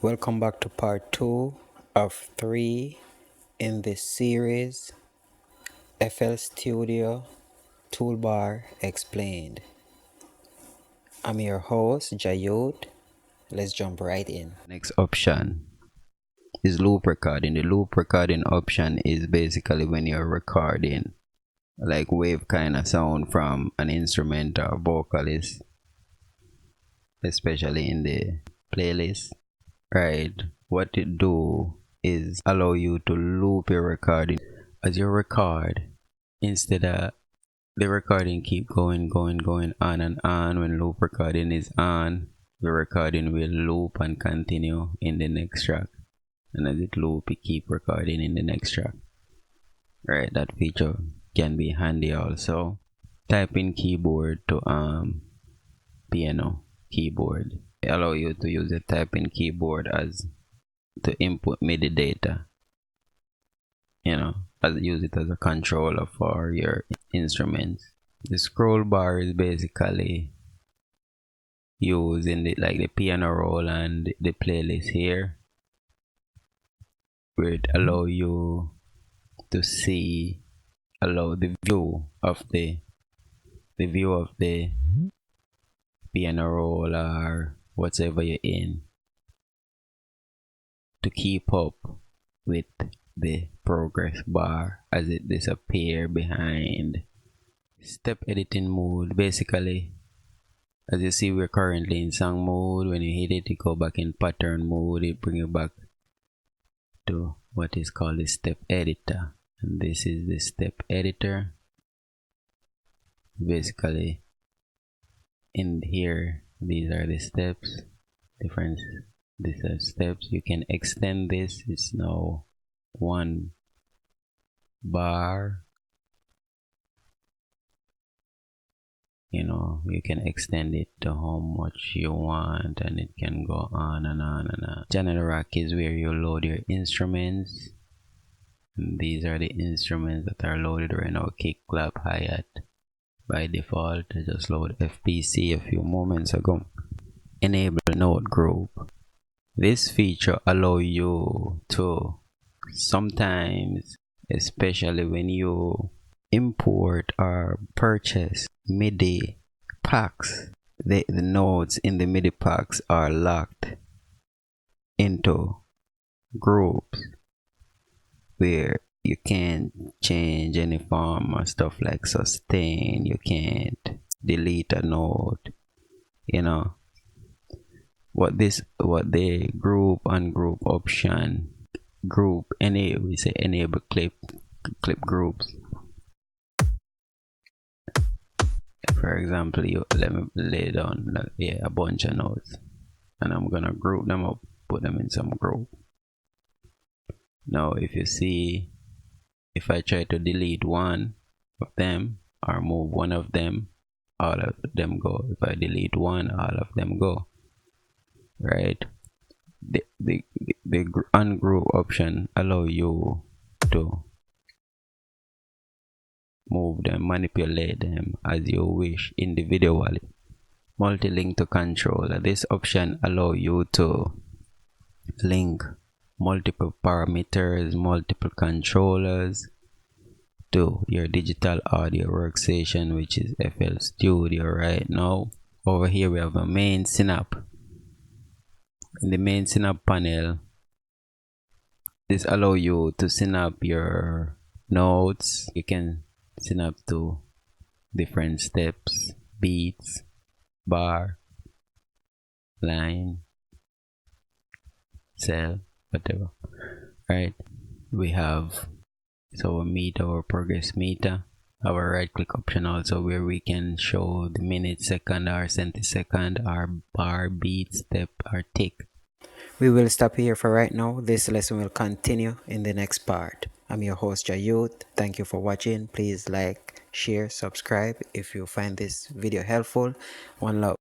Welcome back to part 2 of 3 in this series, FL Studio Toolbar Explained. I'm your host, Jayot. Let's jump right in. Next option is loop recording. The loop recording option is basically when you're recording like wave kind of sound from an instrument or vocalist, especially in the playlist, right? What it do is allow you to loop your recording as you record, instead of the recording keep going on and on. When loop recording is on, the recording will loop and continue in the next track, and as it loop it keep recording in the next track, right? That feature can be handy. Also, type in keyboard to piano keyboard. It allow you to use the type in keyboard as to input MIDI data, as use it as a controller for your instruments. The scroll bar is basically used in the piano roll and the playlist here, where it allow you to allow the view of the piano roll or whatever you're in, to keep up with the progress bar as it disappear behind step editing mode. Basically, as you see, we're currently in song mode. When you hit it, you go back in pattern mode. It bring you back to what is called the step editor, and this is the step editor. Basically, in here, these are the steps, these are steps. You can extend this. It's now one bar. You can extend it to how much you want, and it can go on and on and on. Channel rack is where you load your instruments, and these are the instruments that are loaded right now: kick, clap, hi-hat. By default, I just load FPC a few moments ago. Enable note group. This feature allow you to sometimes, especially when you import or purchase MIDI packs, the notes in the MIDI packs are locked into groups where you can't change any form or stuff like sustain. You can't delete a note. What the group and group option we say enable clip groups. For example, let me lay down a bunch of notes, and I'm gonna group them up, put them in some group. Now if you see, if I try to delete one of them or move one of them, all of them go. If I delete one, all of them go, right? The ungroup option allow you to move them, manipulate them as you wish individually. Multi-link to controller. This option allow you to link multiple parameters, multiple controllers to your digital audio workstation, which is FL Studio. Right now, over here we have a main synap. In the main synap panel, this allow you to synap your notes. You can synap to different steps, beats, bar, line, cell, whatever, right? We have our meter or progress meter, our right click option also, where we can show the minute, second, or centisecond, our bar, beat, step, or tick. We will stop here for right now. This lesson will continue in the next part. I'm your host, Jayot. Thank you for watching. Please like, share, subscribe if you find this video helpful. One love.